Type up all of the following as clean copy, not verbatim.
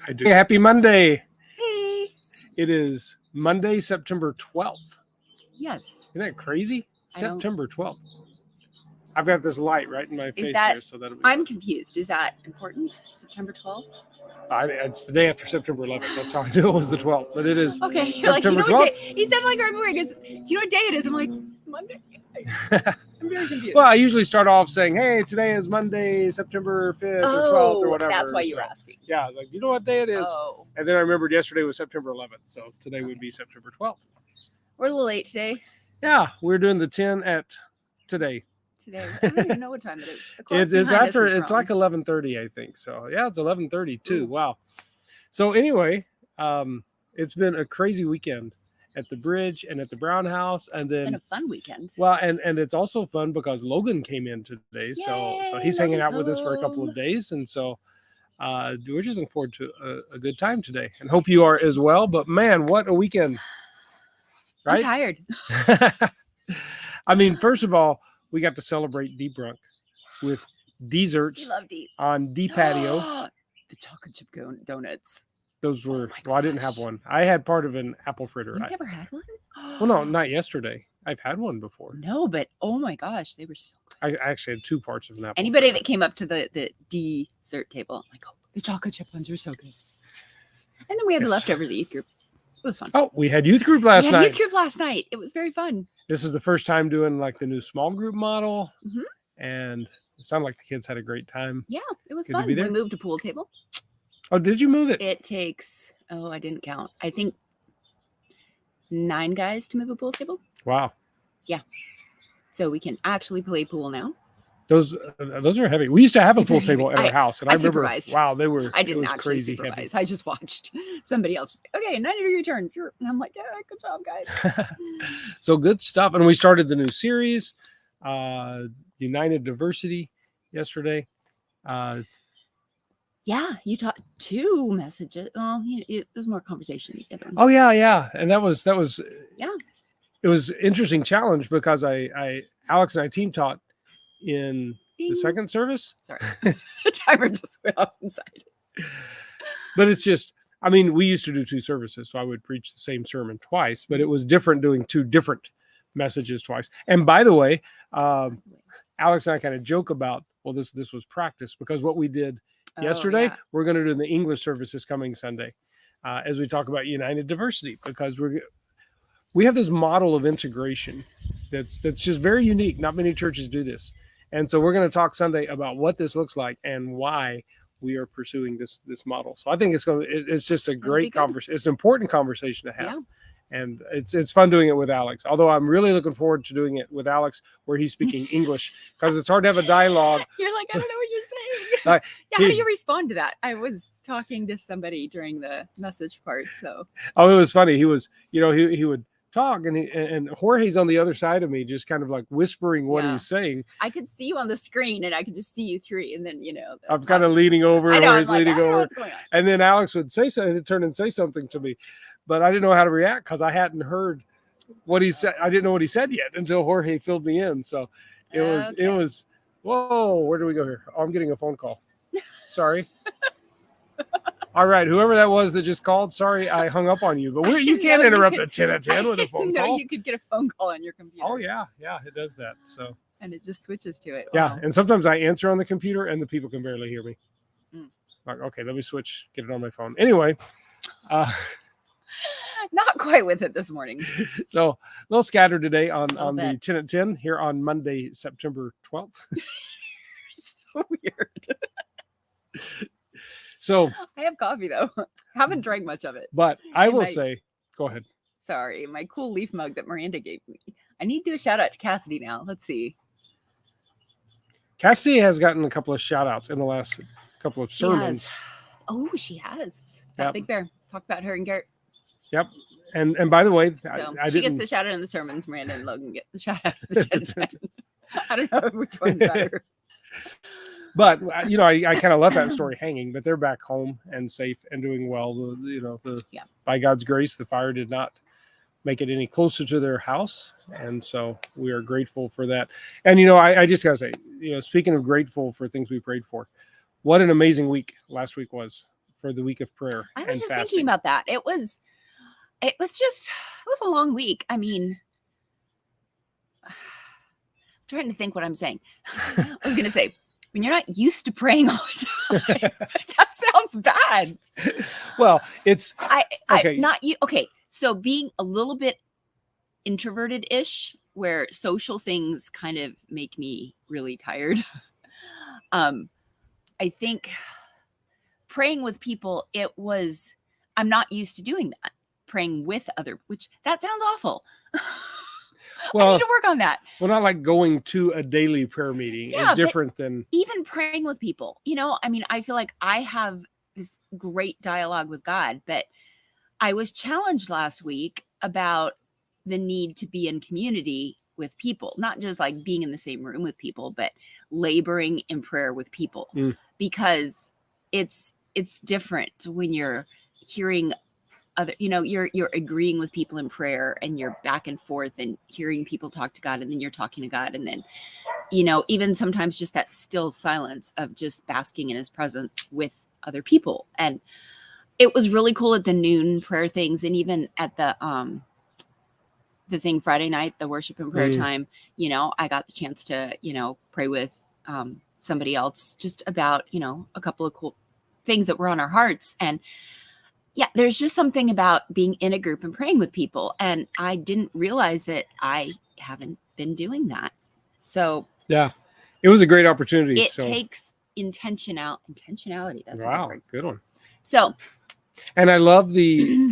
I do. Hey, happy Monday. Hey. It is Monday, September 12th. Yes. Isn't that crazy? September 12th. I've got this light right in my face here, so that'll be I'm confused. Is that important? September 12th? It's the day after September 11th. That's how I knew it was the 12th, but it is okay. September 12th. He said like right before, he goes, do you know what day it is? I'm like, Monday. I'm very confused. Well, I usually start off saying, hey, today is Monday, September 5th or 12th or whatever. That's why you were asking. Yeah, I was like, you know what day it is? Oh. And then I remembered yesterday was September 11th, so today would be September 12th. We're a little late today. Yeah, we're doing the 10 at today. I don't even know what time it is. It's after. It's like 11:30, I think. So yeah, it's 11:30 too. Wow. So anyway, it's been a crazy weekend at the bridge and at the Brown House, and then it's been a fun weekend. Well, and it's also fun because Logan came in today, so he's hanging out with us for a couple of days, and so we're just looking forward to a good time today, and hope you are as well. But man, what a weekend! Right? I'm tired. I mean, first of all, we got to celebrate Deep Brunk with desserts on D Patio. The chocolate chip donuts. Those were, well, I didn't have one. I had part of an apple fritter. You never had one? Well, no, not yesterday. I've had one before. No, but oh my gosh, they were so good. I actually had two parts of an apple Anybody fritter. that came up to the dessert table, I'm like, oh, the chocolate chip ones are so good. And then we had the leftovers at youth group. It was fun. Oh, we had youth group last night. It was very fun. This is the first time doing like the new small group model. Mm-hmm. And it sounded like the kids had a great time. Yeah, it was fun. We moved a pool table. Oh, did you move it? It takes, I didn't count. I think 9 guys to move a pool table. Wow. Yeah. So we can actually play pool now. Those are heavy. We used to have a pool table at our house, and I remember, supervised. Wow, they were. I didn't actually crazy supervise. heavy. I just watched somebody else. Okay, 90-degree turn. And I'm like, yeah, good job, guys. So good stuff. And we started the new series, United Diversity, yesterday. Yeah, you taught 2 messages. Well, it was more conversation. Oh yeah, and that was yeah. It was an interesting challenge because Alex and I team taught in the second service. Sorry, the timer just went off inside. But it's just, I mean, we used to do 2 services, so I would preach the same sermon twice, but it was different doing 2 different messages twice. And by the way, Alex and I kind of joke about, well, this was practice, because what we did yesterday, we're going to do in the English service this coming Sunday, as we talk about United Diversity, because we have this model of integration that's just very unique. Not many churches do this. And so we're going to talk Sunday about what this looks like and why we are pursuing this model. So I think it's just a great conversation. It's an important conversation to have. Yeah. And it's fun doing it with Alex. Although I'm really looking forward to doing it with Alex where he's speaking English, because it's hard to have a dialogue. You're like, I don't know what you're saying. How do you respond to that? I was talking to somebody during the message part. So. Oh, it was funny. He was, he would talk, and Jorge's on the other side of me, just kind of like whispering what he's saying. I could see you on the screen, and I could just see you 3, and then I'm kind of leaning over, or he's leaning over, and then Alex would say something, turn and say something to me, but I didn't know how to react because I hadn't heard what he said. I didn't know what he said yet until Jorge filled me in. So it was. Whoa, where do we go here? Oh, I'm getting a phone call. Sorry. All right, whoever that was that just called, sorry I hung up on you, but you can't interrupt a 10 at 10 with a phone call. No, you could get a phone call on your computer. Oh, yeah, it does that. So. And it just switches to it. Wow. Yeah, and sometimes I answer on the computer and the people can barely hear me. Like, okay, let me switch, get it on my phone. Anyway. Not quite with it this morning. So a little scattered today on the 10 at 10 here on Monday, September 12th. So weird. So I have coffee though. Haven't drank much of it. But I will say, go ahead. Sorry, my cool leaf mug that Miranda gave me. I need to do a shout out to Cassidy now. Let's see. Cassidy has gotten a couple of shout outs in the last couple of sermons. Oh, she has. That Big Bear. Talk about her and Garrett. Yep. And by the way, she gets the shout out in the sermons. Miranda and Logan get the shout out of the 10. I don't know which one's better. But, I kind of left that story hanging, but they're back home and safe and doing well. By God's grace, the fire did not make it any closer to their house. And so we are grateful for that. And, I just got to say, speaking of grateful for things we prayed for, what an amazing week last week was for the week of prayer. I was and just fasting. thinking about that. It was a long week. I mean, I'm trying to think what I'm saying. I was going to say, when you're not used to praying all the time, that sounds bad. Well, it's okay. Okay. So being a little bit introverted-ish, where social things kind of make me really tired. I think praying with people, I'm not used to doing that. Praying with which that sounds awful. Well, I need to work on that. Well, not like going to a daily prayer meeting is different than even praying with people. I mean, I feel like I have this great dialogue with God, but I was challenged last week about the need to be in community with people, not just like being in the same room with people, but laboring in prayer with people, because it's different when you're hearing other, you're agreeing with people in prayer and you're back and forth and hearing people talk to God, and then you're talking to God, and then even sometimes just that still silence of just basking in his presence with other people. And it was really cool at the noon prayer things, and even at the thing Friday night, the worship and prayer time, I got the chance to pray with somebody else just about a couple of cool things that were on our hearts. And yeah, there's just something about being in a group and praying with people, and I didn't realize that I haven't been doing that. So yeah, it was a great opportunity. It takes intentionality. That's wow, a good word. Good one. So, and I love the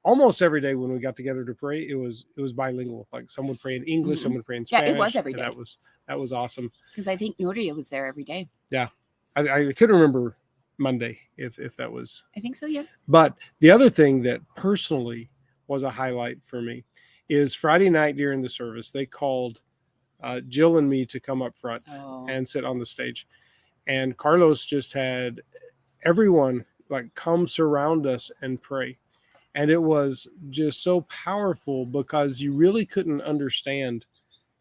almost every day when we got together to pray, it was bilingual. Like some would pray in English, some would pray in Spanish. Yeah, it was every day. That was awesome. Because I think Noria was there every day. Yeah, I couldn't remember Monday if that was. I think so, yeah. But the other thing that personally was a highlight for me is Friday night during the service, they called Jill and me to come up front and sit on the stage, and Carlos just had everyone like come surround us and pray, and it was just so powerful because you really couldn't understand,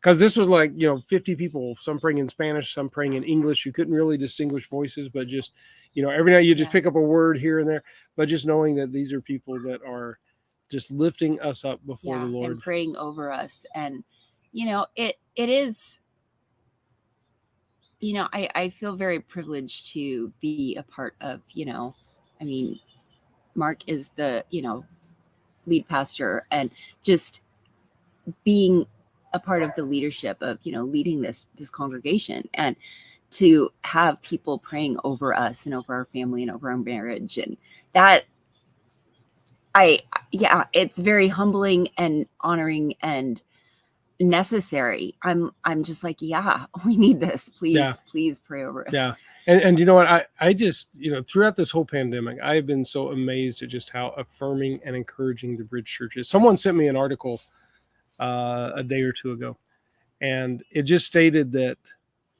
because this was like 50 people, some praying in Spanish, some praying in English. You couldn't really distinguish voices, but just every night you just pick up a word here and there, but just knowing that these are people that are just lifting us up before the Lord and praying over us. And it is, I feel very privileged to be a part of, I mean, Mark is the, lead pastor, and just being a part of the leadership of, leading this congregation, and to have people praying over us and over our family and over our marriage. And that it's very humbling and honoring and necessary. I'm just like, we need this. Please pray over us. Yeah. And you know what? I just, throughout this whole pandemic, I've been so amazed at just how affirming and encouraging the Bridge Church is. Someone sent me an article a day or two ago, and it just stated that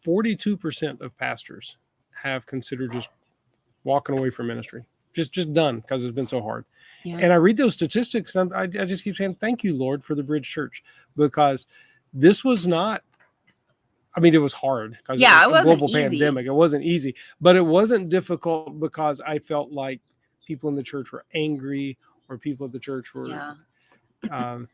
42% of pastors have considered just walking away from ministry, just done, because it's been so hard. Yeah. And I read those statistics, and I just keep saying, thank you, Lord, for the Bridge Church, because this was not, I mean, it was hard because it was a global pandemic. It wasn't easy, but it wasn't difficult because I felt like people in the church were angry, or people at the church were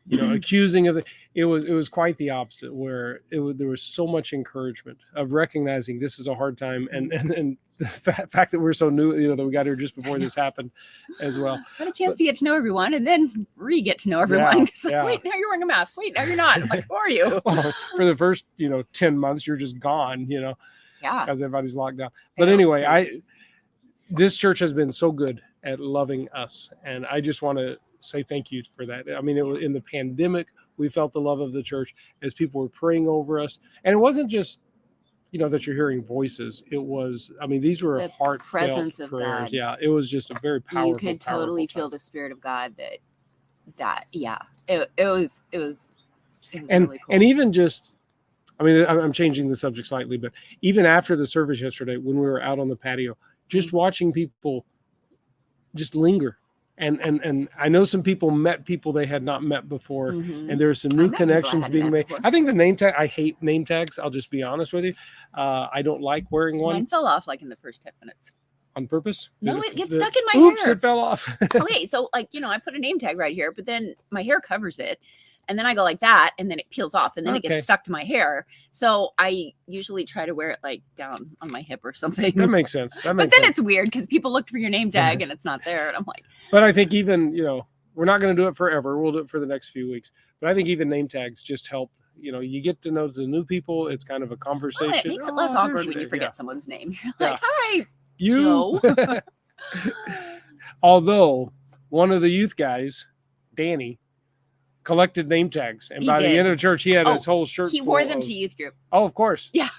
accusing of it was quite the opposite, where there was so much encouragement of recognizing this is a hard time, and the fact that we're so new, that we got here just before this happened as well. Got a chance to get to know everyone, and then get to know everyone. Wait, now you're wearing a mask. Wait, now you're not. I'm like, who are you? Well, for the first 10 months, you're just gone, because everybody's locked down. But anyway, this church has been so good at loving us, and I just want to say thank you for that. I mean, it was in the pandemic, we felt the love of the church as people were praying over us, and it wasn't just that you're hearing voices. It was, I mean, these were heartfelt presence of prayers. God. Yeah, it was just a very powerful. You could totally feel the Spirit of God. It was and really cool. And even just, I mean, I'm changing the subject slightly, but even after the service yesterday, when we were out on the patio, just watching people just linger. And I know some people met people they had not met before, and there are some new connections being made. I think the name tag, I hate name tags. I'll just be honest with you. I don't like wearing one. Mine fell off like in the first 10 minutes. On purpose? No, Did it gets stuck in my oops, hair. it fell off. Okay, so like, I put a name tag right here, but then my hair covers it. And then I go like that, and then it peels off, and then it Okay. gets stuck to my hair. So I usually try to wear it like down on my hip or something. That makes sense. That But makes then sense. it's weird because people looked for your name tag and it's not there. And I'm like, But I think even, we're not going to do it forever. We'll do it for the next few weeks. But I think even name tags just help. You get to know the new people. It's kind of a conversation. oh, it makes it less awkward when you forget someone's name. You're like, hi, You. Joe. Although one of the youth guys, Danny, collected name tags, and He by the did. end of church, he had his Oh, whole shirt. He full wore them of- to youth group. Oh, of course. Yeah.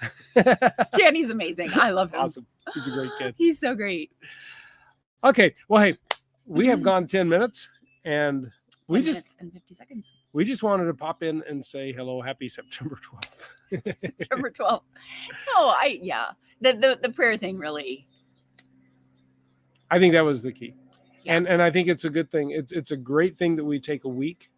Danny's amazing. I love him. Awesome. He's a great kid. He's so great. Okay. Well, hey, we have gone 10 minutes, and 10 minutes and 50 seconds. we just wanted to pop in and say hello, happy September 12th. September 12th. No, the prayer thing really. I think that was the key. Yeah. And I think it's a good thing. It's a great thing that we take a week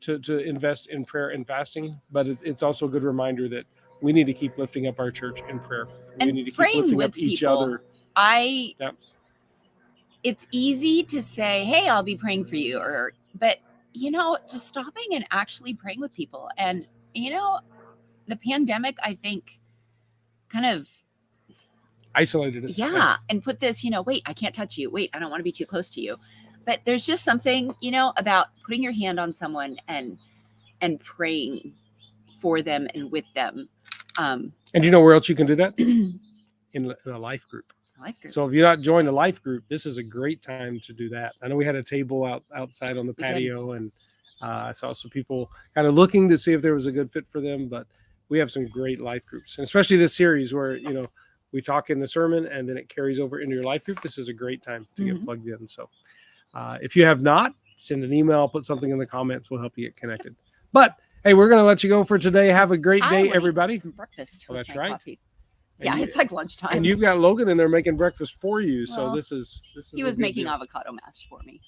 to invest in prayer and fasting, but it's also a good reminder that we need to keep lifting up our church in prayer. And we need to keep praying lifting with up each people. other. Yep. It's easy to say, hey, I'll be praying for you, but just stopping and actually praying with people. And the pandemic, I think, kind of Isolated us. and put this, wait, I can't touch you. Wait, I don't want to be too close to you. But there's just something, about putting your hand on someone and praying for them and with them. And you know where else you can do that? in a life group. Life group. So if you're not joined a life group, this is a great time to do that. I know we had a table outside on the We did. patio, and I saw some people kind of looking to see if there was a good fit for them. But we have some great life groups, and especially this series where we talk in the sermon and then it carries over into your life group. This is a great time to get plugged in. So if you have not, send an email, put something in the comments. We'll help you get connected. But hey, we're going to let you go for today. Have a great day, everybody. Some breakfast. Well, with that's my right. Coffee. And Yeah, you- it's like lunchtime. And you've got Logan in there making breakfast for you. So Well, this is he a was good making deal. avocado mash for me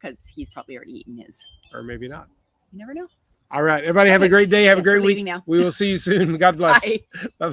because he's probably already eaten his. Or maybe not. You never know. All right, everybody have a Okay. great day. Have a Yes, we're great week. leaving now. We will see you soon. God bless. Bye. Bye-bye.